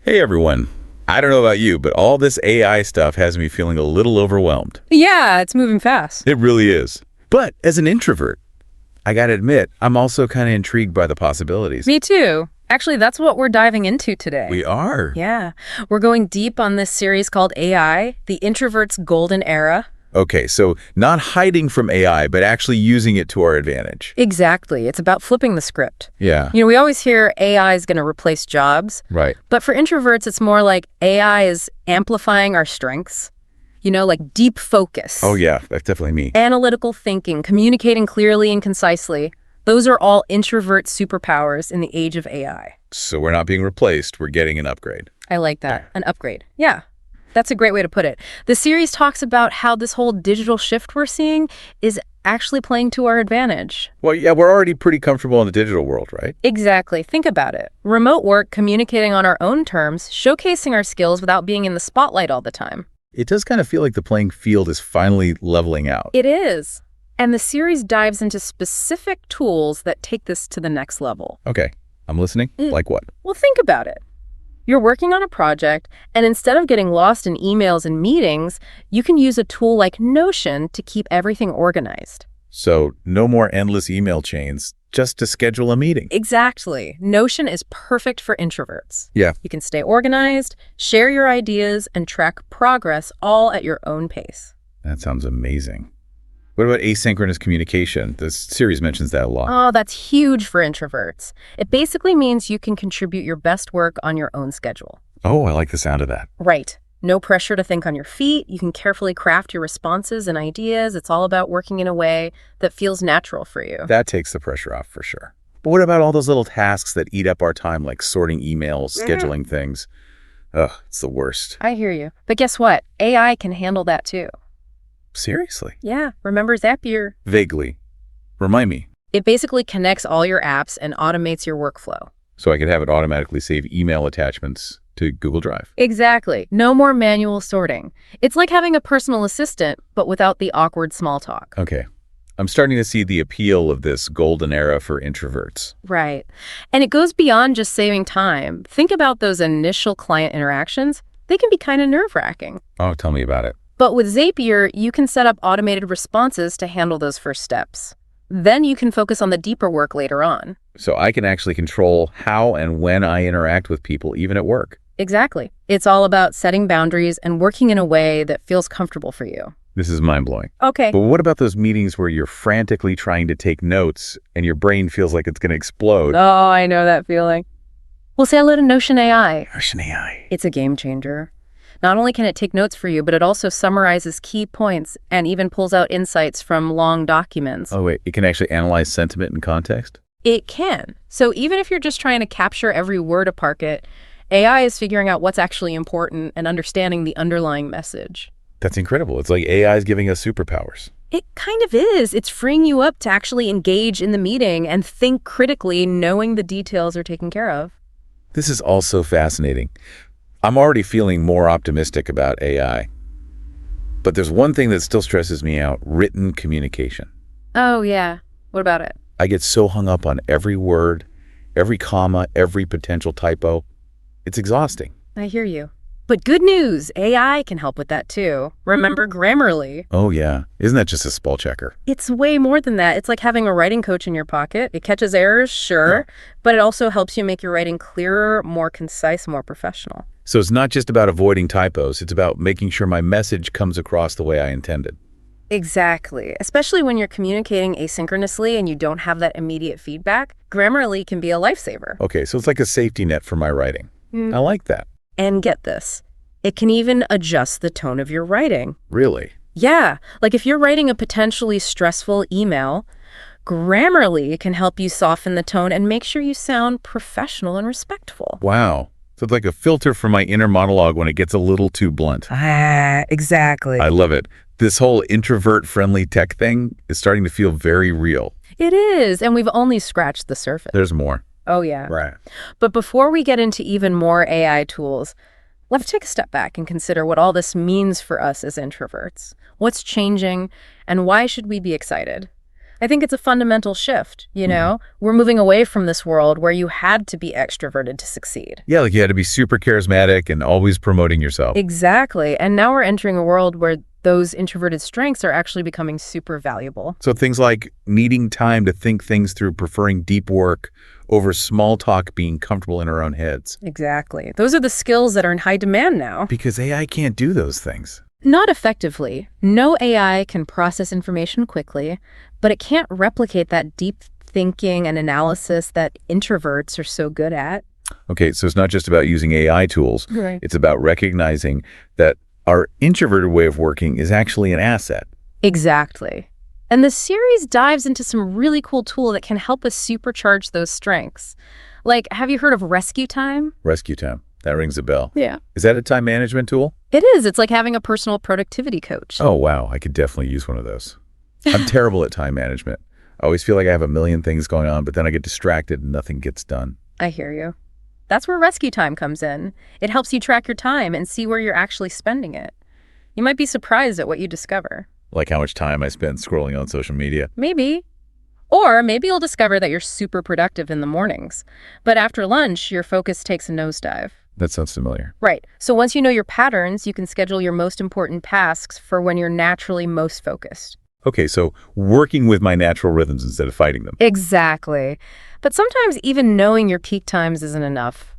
Hey everyone. I don't know about you, but all this AI stuff has me feeling a little overwhelmed. Yeah, it's moving fast. It really is. But as an introvert, I gotta admit, I'm also kind of intrigued by the possibilities. Me too. Actually, that's what we're diving into today. We are? Yeah. We're going deep on this series called AI, the Introverts' Golden Era. Okay, so not hiding from AI, but actually using it to our advantage. Exactly. It's about flipping the script. Yeah. We always hear AI is going to replace jobs. Right. But for introverts, it's more like AI is amplifying our strengths. Like deep focus. Oh yeah, that's definitely me. Analytical thinking, communicating clearly and concisely. Those are all introvert superpowers in the age of AI. So we're not being replaced, we're getting an upgrade. I like that. An upgrade. Yeah. That's a great way to put it. The series talks about how this whole digital shift we're seeing is actually playing to our advantage. Well, yeah, we're already pretty comfortable in the digital world, right? Exactly. Think about it. Remote work, communicating on our own terms, showcasing our skills without being in the spotlight all the time. It does kind of feel like the playing field is finally leveling out. It is. And the series dives into specific tools that take this to the next level. Okay, I'm listening. Like what? Well, think about it. You're working on a project, and instead of getting lost in emails and meetings, you can use a tool like Notion to keep everything organized. So no more endless email chains, just to schedule a meeting. Exactly. Notion is perfect for introverts. Yeah. You can stay organized, share your ideas, and track progress all at your own pace. That sounds amazing. What about asynchronous communication? This series mentions that a lot. Oh, that's huge for introverts. It basically means you can contribute your best work on your own schedule. Oh, I like the sound of that. Right. No pressure to think on your feet. You can carefully craft your responses and ideas. It's all about working in a way that feels natural for you. That takes the pressure off for sure. But what about all those little tasks that eat up our time, like sorting emails, scheduling things? Ugh, it's the worst. I hear you. But guess what? AI can handle that too. Seriously? Yeah. Remember Zapier? Vaguely. Remind me. It basically connects all your apps and automates your workflow. So I could have it automatically save email attachments to Google Drive. Exactly. No more manual sorting. It's like having a personal assistant, but without the awkward small talk. Okay. I'm starting to see the appeal of this golden era for introverts. Right. And it goes beyond just saving time. Think about those initial client interactions. They can be kind of nerve-wracking. Oh, tell me about it. But with Zapier, you can set up automated responses to handle those first steps. Then you can focus on the deeper work later on. So I can actually control how and when I interact with people, even at work. Exactly. It's all about setting boundaries and working in a way that feels comfortable for you. This is mind-blowing. Okay. But what about those meetings where you're frantically trying to take notes and your brain feels like it's going to explode? Oh, I know that feeling. Well, say hello to Notion AI. Notion AI. It's a game changer. Not only can it take notes for you, but it also summarizes key points and even pulls out insights from long documents. Oh, wait. It can actually analyze sentiment and context? It can. So even if you're just trying to capture every word of Parkit, AI is figuring out what's actually important and understanding the underlying message. That's incredible. It's like AI is giving us superpowers. It kind of is. It's freeing you up to actually engage in the meeting and think critically, knowing the details are taken care of. This is all so fascinating. I'm already feeling more optimistic about AI. But there's one thing that still stresses me out: written communication. Oh, yeah. What about it? I get so hung up on every word, every comma, every potential typo. It's exhausting. I hear you. But good news, AI can help with that too. Remember Grammarly? Oh, yeah. Isn't that just a spell checker? It's way more than that. It's like having a writing coach in your pocket. It catches errors, sure, but it also helps you make your writing clearer, more concise, more professional. So it's not just about avoiding typos. It's about making sure my message comes across the way I intended. Exactly. Especially when you're communicating asynchronously and you don't have that immediate feedback, Grammarly can be a lifesaver. Okay, so it's like a safety net for my writing. I like that. And get this, it can even adjust the tone of your writing. Really? Yeah, like if you're writing a potentially stressful email, Grammarly can help you soften the tone and make sure you sound professional and respectful. Wow. So it's like a filter for my inner monologue when it gets a little too blunt. Exactly. I love it. This whole introvert-friendly tech thing is starting to feel very real. It is, and we've only scratched the surface. There's more. Oh, yeah. Right. But before we get into even more AI tools, Let's take a step back and consider what all this means for us as introverts. What's changing, and why should we be excited? I think it's a fundamental shift, you know? We're moving away from this world where you had to be extroverted to succeed. Yeah, like you had to be super charismatic and always promoting yourself. Exactly. And now we're entering a world where those introverted strengths are actually becoming super valuable. So things like needing time to think things through, preferring deep work over small talk, being comfortable in our own heads. Exactly. Those are the skills that are in high demand now. Because AI can't do those things. Not effectively. No AI can process information quickly, but it can't replicate that deep thinking and analysis that introverts are so good at. Okay, so it's not just about using AI tools. Right. It's about recognizing that our introverted way of working is actually an asset. Exactly. And the series dives into some really cool tool that can help us supercharge those strengths. Like, have you heard of Rescue Time? Rescue Time. That rings a bell. Yeah. Is that a time management tool? It is. It's like having a personal productivity coach. Oh, wow. I could definitely use one of those. I'm terrible at time management. I always feel like I have a million things going on, but then I get distracted and nothing gets done. I hear you. That's where Rescue Time comes in. It helps you track your time and see where you're actually spending it. You might be surprised at what you discover. Like how much time I spend scrolling on social media. Maybe. Or maybe you'll discover that you're super productive in the mornings, but after lunch, your focus takes a nosedive. That sounds familiar. Right. So once you know your patterns, you can schedule your most important tasks for when you're naturally most focused. Okay, so working with my natural rhythms instead of fighting them. Exactly. But sometimes even knowing your peak times isn't enough.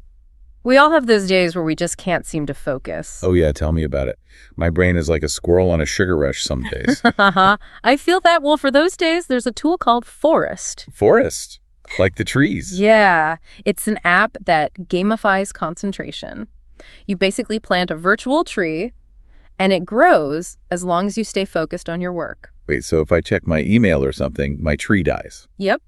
We all have those days where we just can't seem to focus. Oh yeah, tell me about it. My brain is like a squirrel on a sugar rush some days. I feel that. Well, for those days, there's a tool called Forest. Forest, like the trees. Yeah, it's an app that gamifies concentration. You basically plant a virtual tree, and it grows as long as you stay focused on your work. Wait, so if I check my email or something, my tree dies. Yep.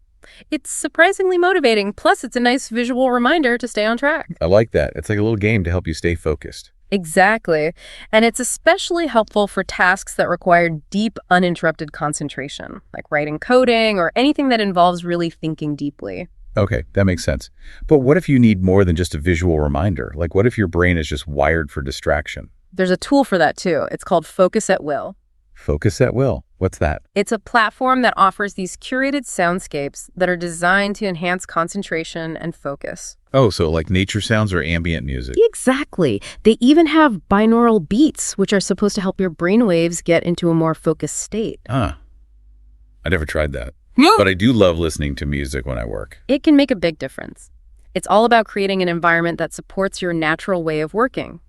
It's surprisingly motivating, plus it's a nice visual reminder to stay on track. I like that. It's like a little game to help you stay focused. Exactly. And it's especially helpful for tasks that require deep, uninterrupted concentration, like writing coding or anything that involves really thinking deeply. Okay, that makes sense. But what if you need more than just a visual reminder? Like what if your brain is just wired for distraction? There's a tool for that too. It's called Focus at Will. Focus at will. What's that? It's a platform that offers these curated soundscapes that are designed to enhance concentration and focus. Oh, so like nature sounds or ambient music? Exactly. They even have binaural beats, which are supposed to help your brainwaves get into a more focused state. Huh. I never tried that. But I do love listening to music when I work. It can make a big difference. It's all about creating an environment that supports your natural way of working.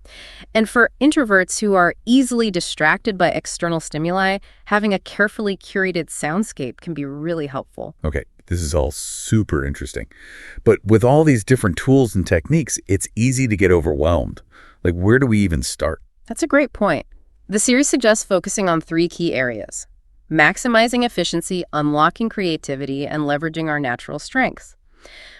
And for introverts who are easily distracted by external stimuli, having a carefully curated soundscape can be really helpful. Okay, this is all super interesting. But with all these different tools and techniques, it's easy to get overwhelmed. Like, where do we even start? That's a great point. The series suggests focusing on 3 key areas: maximizing efficiency, unlocking creativity, and leveraging our natural strengths.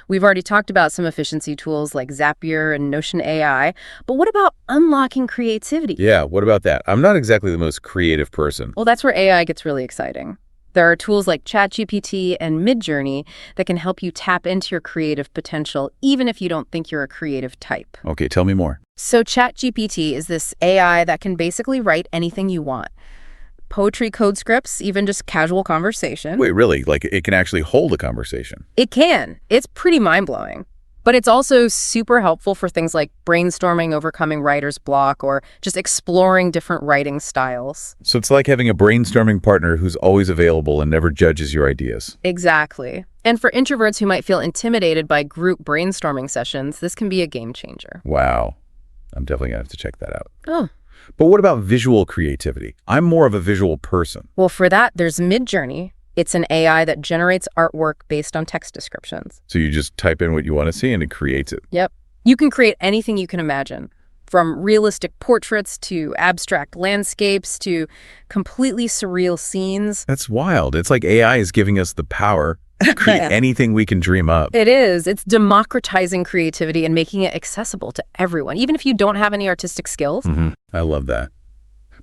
We've already talked about some efficiency tools like Zapier and Notion AI, but what about unlocking creativity? Yeah, what about that? I'm not exactly the most creative person. Well, that's where AI gets really exciting. There are tools like ChatGPT and Midjourney that can help you tap into your creative potential, even if you don't think you're a creative type. Okay, tell me more. So ChatGPT is this AI that can basically write anything you want. Poetry, code scripts, even just casual conversation. Wait, really? Like it can actually hold a conversation? It can. It's pretty mind-blowing. But it's also super helpful for things like brainstorming, overcoming writer's block, or just exploring different writing styles. So it's like having a brainstorming partner who's always available and never judges your ideas. Exactly. And for introverts who might feel intimidated by group brainstorming sessions, this can be a game changer. Wow. I'm definitely going to have to check that out. Oh. But what about visual creativity? I'm more of a visual person. Well, for that, there's Midjourney. It's an AI that generates artwork based on text descriptions. So you just type in what you want to see and it creates it. Yep. You can create anything you can imagine, from realistic portraits to abstract landscapes to completely surreal scenes. That's wild. It's like AI is giving us the power to create anything we can dream up. It is. It's democratizing creativity and making it accessible to everyone, even if you don't have any artistic skills. I love that.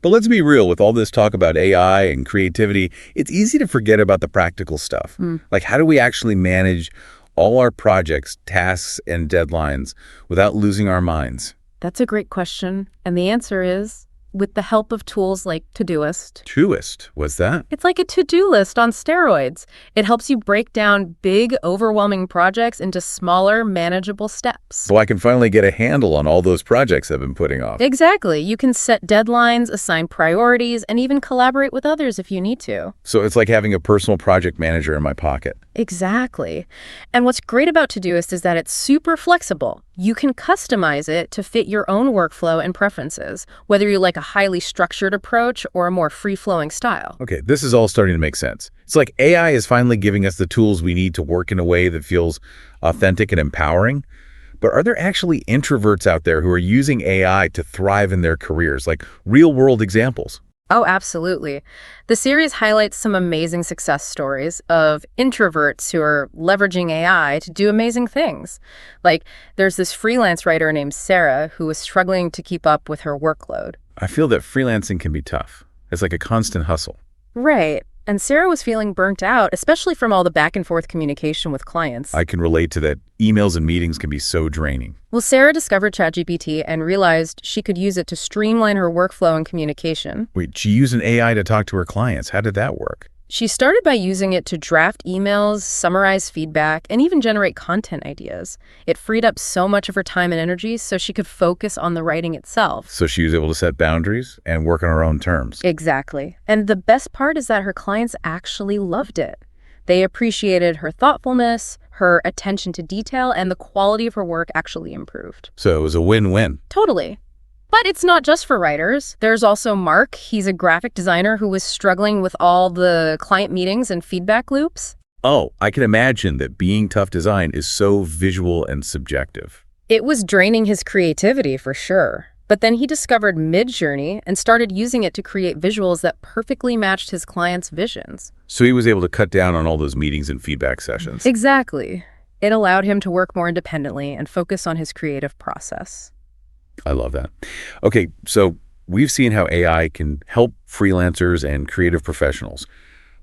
But let's be real, with all this talk about AI and creativity, it's easy to forget about the practical stuff. Like, how do we actually manage all our projects, tasks, and deadlines without losing our minds? That's a great question. And the answer is with the help of tools like Todoist. Todoist, what's that? It's like a to-do list on steroids. It helps you break down big, overwhelming projects into smaller, manageable steps. So I can finally get a handle on all those projects I've been putting off. Exactly. You can set deadlines, assign priorities, and even collaborate with others if you need to. So it's like having a personal project manager in my pocket. Exactly. And what's great about Todoist is that it's super flexible. You can customize it to fit your own workflow and preferences, whether you like a highly structured approach or a more free-flowing style. Okay, this is all starting to make sense. It's like AI is finally giving us the tools we need to work in a way that feels authentic and empowering. But are there actually introverts out there who are using AI to thrive in their careers, like real-world examples? Oh, absolutely. The series highlights some amazing success stories of introverts who are leveraging AI to do amazing things. Like, there's this freelance writer named Sarah who was struggling to keep up with her workload. I feel that freelancing can be tough. It's like a constant hustle. Right. And Sarah was feeling burnt out, especially from all the back and forth communication with clients. I can relate to that. Emails and meetings can be so draining. Well, Sarah discovered ChatGPT and realized she could use it to streamline her workflow and communication. Wait, she used an AI to talk to her clients. How did that work? She started by using it to draft emails, summarize feedback, and even generate content ideas. It freed up so much of her time and energy so she could focus on the writing itself. So she was able to set boundaries and work on her own terms. Exactly. And the best part is that her clients actually loved it. They appreciated her thoughtfulness, her attention to detail, and the quality of her work actually improved. So it was a win-win. Totally. But it's not just for writers. There's also Mark. He's a graphic designer who was struggling with all the client meetings and feedback loops. Oh, I can imagine that being tough design is so visual and subjective. It was draining his creativity for sure. But then he discovered Midjourney and started using it to create visuals that perfectly matched his clients' visions. So he was able to cut down on all those meetings and feedback sessions. Exactly. It allowed him to work more independently and focus on his creative process. I love that. Okay, so we've seen how AI can help freelancers and creative professionals.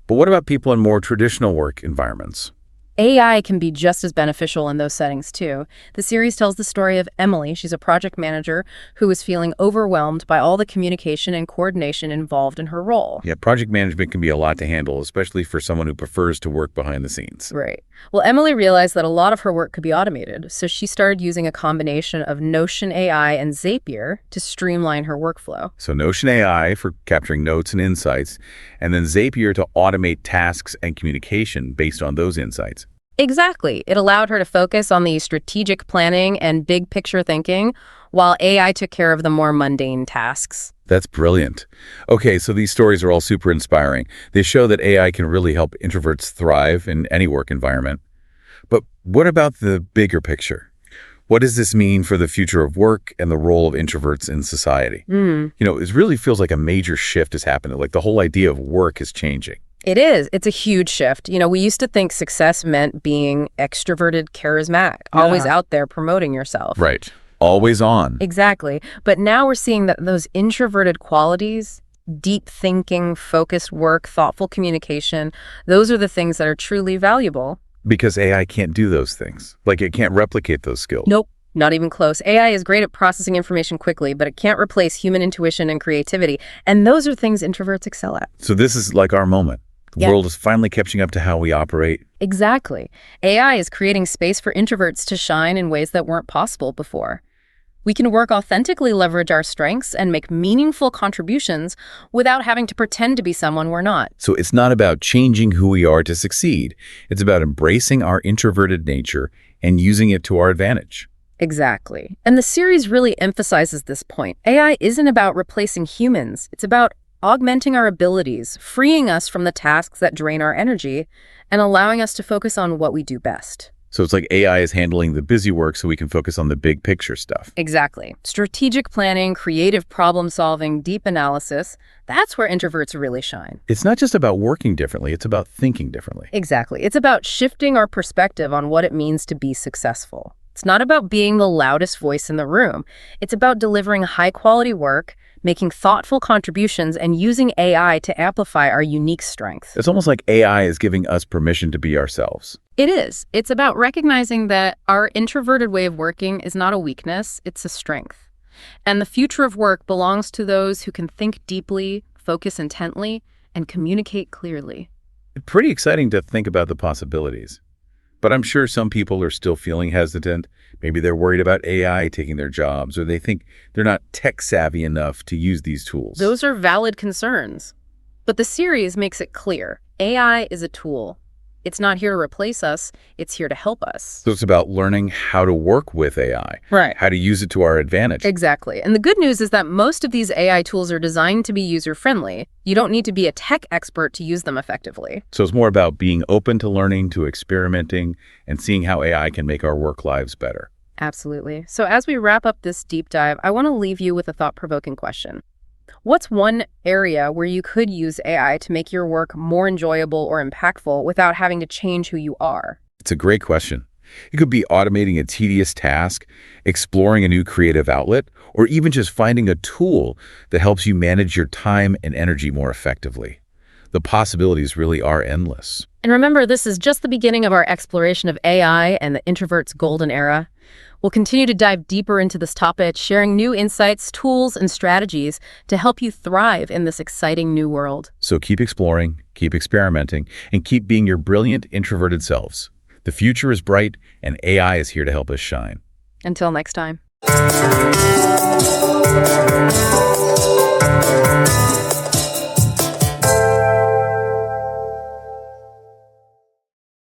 But what about people in more traditional work environments? AI can be just as beneficial in those settings, too. The series tells the story of Emily. She's a project manager who is feeling overwhelmed by all the communication and coordination involved in her role. Yeah, project management can be a lot to handle, especially for someone who prefers to work behind the scenes. Right. Well, Emily realized that a lot of her work could be automated, so she started using a combination of Notion AI and Zapier to streamline her workflow. So Notion AI for capturing notes and insights, and then Zapier to automate tasks and communication based on those insights. Exactly. It allowed her to focus on the strategic planning and big picture thinking, while AI took care of the more mundane tasks. That's brilliant. Okay, so these stories are all super inspiring. They show that AI can really help introverts thrive in any work environment. But what about the bigger picture? What does this mean for the future of work and the role of introverts in society? You know, it really feels like a major shift has happened. Like the whole idea of work is changing. It is. It's a huge shift. You know, we used to think success meant being extroverted, charismatic, always out there promoting yourself. Right. Always on. Exactly. But now we're seeing that those introverted qualities, deep thinking, focused work, thoughtful communication, those are the things that are truly valuable. Because AI can't do those things. Like it can't replicate those skills. Nope. Not even close. AI is great at processing information quickly, but it can't replace human intuition and creativity. And those are things introverts excel at. So this is like our moment. The world is finally catching up to how we operate. Exactly. AI is creating space for introverts to shine in ways that weren't possible before. We can work authentically, leverage our strengths, and make meaningful contributions without having to pretend to be someone we're not. So it's not about changing who we are to succeed. It's about embracing our introverted nature and using it to our advantage. Exactly. And the series really emphasizes this point. AI isn't about replacing humans. It's about augmenting our abilities, freeing us from the tasks that drain our energy, and allowing us to focus on what we do best. So it's like AI is handling the busy work so we can focus on the big picture stuff. Exactly. Strategic planning, creative problem solving, deep analysis, that's where introverts really shine. It's not just about working differently, it's about thinking differently. Exactly. It's about shifting our perspective on what it means to be successful. It's not about being the loudest voice in the room. It's about delivering high-quality work, making thoughtful contributions, and using AI to amplify our unique strengths. It's almost like AI is giving us permission to be ourselves. It is. It's about recognizing that our introverted way of working is not a weakness, it's a strength. And the future of work belongs to those who can think deeply, focus intently, and communicate clearly. Pretty exciting to think about the possibilities. But I'm sure some people are still feeling hesitant. Maybe they're worried about AI taking their jobs, or they think they're not tech savvy enough to use these tools. Those are valid concerns. But the series makes it clear. AI is a tool. It's not here to replace us. It's here to help us. So it's about learning how to work with AI, Right. how to use it to our advantage. Exactly. And the good news is that most of these AI tools are designed to be user-friendly. You don't need to be a tech expert to use them effectively. So it's more about being open to learning, to experimenting, and seeing how AI can make our work lives better. Absolutely. So as we wrap up this deep dive, I want to leave you with a thought-provoking question. What's one area where you could use AI to make your work more enjoyable or impactful without having to change who you are? It's a great question. It could be automating a tedious task, exploring a new creative outlet, or even just finding a tool that helps you manage your time and energy more effectively. The possibilities really are endless. And remember, this is just the beginning of our exploration of AI and the Introverts' golden era. We'll continue to dive deeper into this topic, sharing new insights, tools, and strategies to help you thrive in this exciting new world. So keep exploring, keep experimenting, and keep being your brilliant introverted selves. The future is bright, and AI is here to help us shine. Until next time.